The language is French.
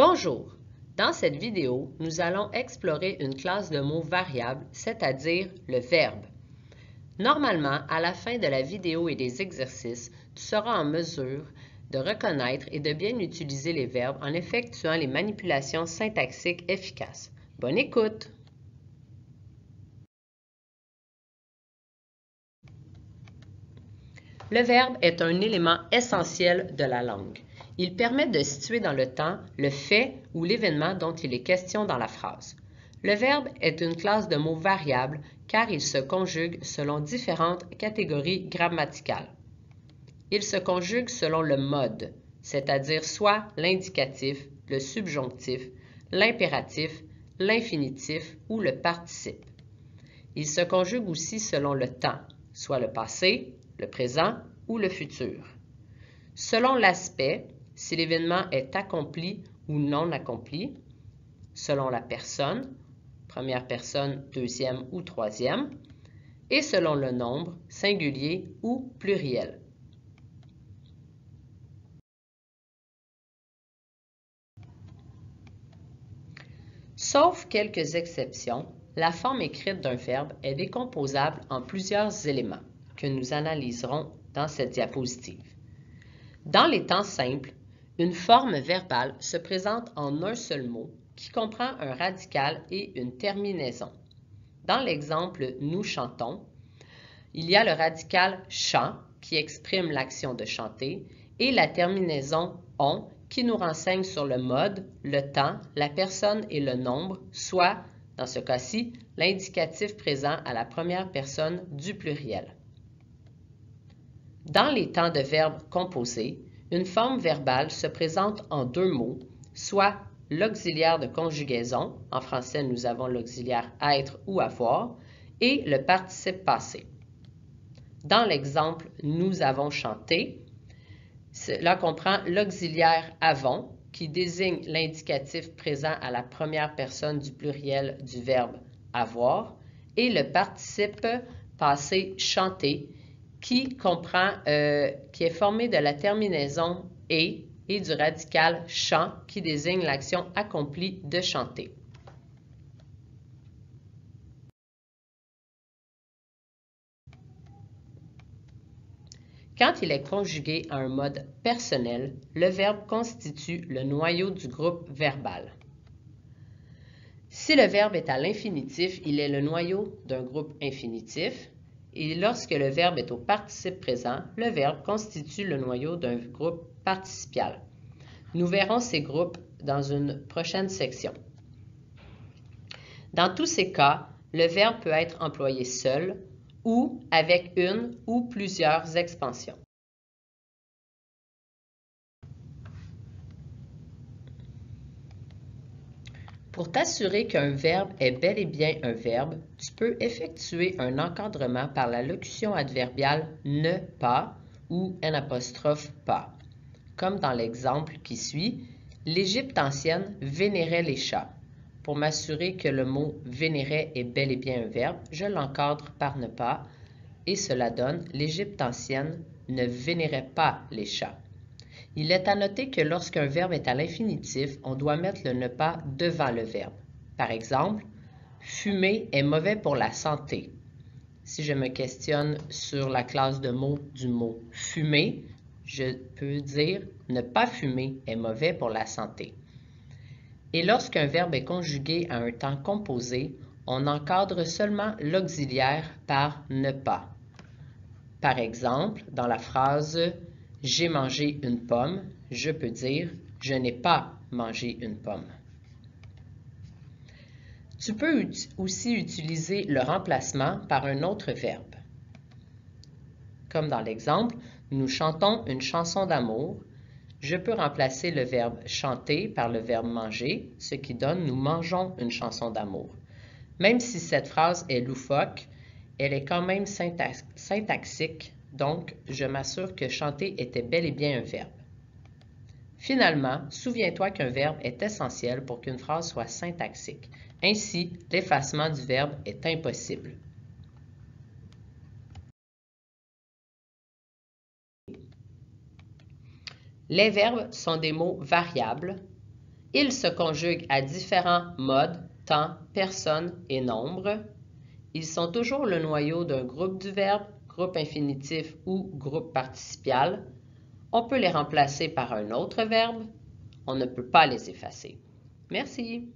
Bonjour! Dans cette vidéo, nous allons explorer une classe de mots variables, c'est-à-dire le verbe. Normalement, à la fin de la vidéo et des exercices, tu seras en mesure de reconnaître et de bien utiliser les verbes en effectuant les manipulations syntaxiques efficaces. Bonne écoute! Le verbe est un élément essentiel de la langue. Il permet de situer dans le temps le fait ou l'événement dont il est question dans la phrase. Le verbe est une classe de mots variables car il se conjugue selon différentes catégories grammaticales. Il se conjugue selon le mode, c'est-à-dire soit l'indicatif, le subjonctif, l'impératif, l'infinitif ou le participe. Il se conjugue aussi selon le temps, soit le passé, le présent ou le futur. Selon l'aspect, si l'événement est accompli ou non accompli, selon la personne, première personne, deuxième ou troisième, et selon le nombre, singulier ou pluriel. Sauf quelques exceptions, la forme écrite d'un verbe est décomposable en plusieurs éléments que nous analyserons dans cette diapositive. Dans les temps simples, une forme verbale se présente en un seul mot qui comprend un radical et une terminaison. Dans l'exemple « nous chantons », il y a le radical « chant » qui exprime l'action de chanter et la terminaison « on » qui nous renseigne sur le mode, le temps, la personne et le nombre, soit, dans ce cas-ci, l'indicatif présent à la première personne du pluriel. Dans les temps de verbes composés, une forme verbale se présente en deux mots, soit l'auxiliaire de conjugaison, en français nous avons l'auxiliaire être ou avoir, et le participe passé. Dans l'exemple « nous avons chanté », cela comprend l'auxiliaire avons qui désigne l'indicatif présent à la première personne du pluriel du verbe avoir et le participe passé chanter qui est formé de la terminaison et du radical chant qui désigne l'action accomplie de chanter. Quand il est conjugué à un mode personnel, le verbe constitue le noyau du groupe verbal. Si le verbe est à l'infinitif, il est le noyau d'un groupe infinitif. Et lorsque le verbe est au participe présent, le verbe constitue le noyau d'un groupe participial. Nous verrons ces groupes dans une prochaine section. Dans tous ces cas, le verbe peut être employé seul ou avec une ou plusieurs expansions. Pour t'assurer qu'un verbe est bel et bien un verbe, tu peux effectuer un encadrement par la locution adverbiale « ne pas » ou « pas ». Comme dans l'exemple qui suit, l'Égypte ancienne vénérait les chats. Pour m'assurer que le mot « vénérait » est bel et bien un verbe, je l'encadre par « ne pas » et cela donne « l'Égypte ancienne ne vénérait pas les chats ». Il est à noter que lorsqu'un verbe est à l'infinitif, on doit mettre le « ne pas » devant le verbe. Par exemple, « fumer est mauvais pour la santé ». Si je me questionne sur la classe de mots du mot « fumer », je peux dire « ne pas fumer est mauvais pour la santé ». Et lorsqu'un verbe est conjugué à un temps composé, on encadre seulement l'auxiliaire par « ne pas ». Par exemple, dans la phrase « J'ai mangé une pomme », je peux dire « Je n'ai pas mangé une pomme ». Tu peux aussi utiliser le remplacement par un autre verbe. Comme dans l'exemple « Nous chantons une chanson d'amour », je peux remplacer le verbe « chanter » par le verbe « manger », ce qui donne « Nous mangeons une chanson d'amour ». Même si cette phrase est loufoque, elle est quand même syntaxique, donc je m'assure que chanter était bel et bien un verbe. Finalement, souviens-toi qu'un verbe est essentiel pour qu'une phrase soit syntaxique. Ainsi, l'effacement du verbe est impossible. Les verbes sont des mots variables Ils se conjuguent à différents modes, temps, personne et nombre. Ils sont toujours le noyau d'un groupe du verbe, groupe infinitif ou groupe participial. On peut les remplacer par un autre verbe. On ne peut pas les effacer. Merci.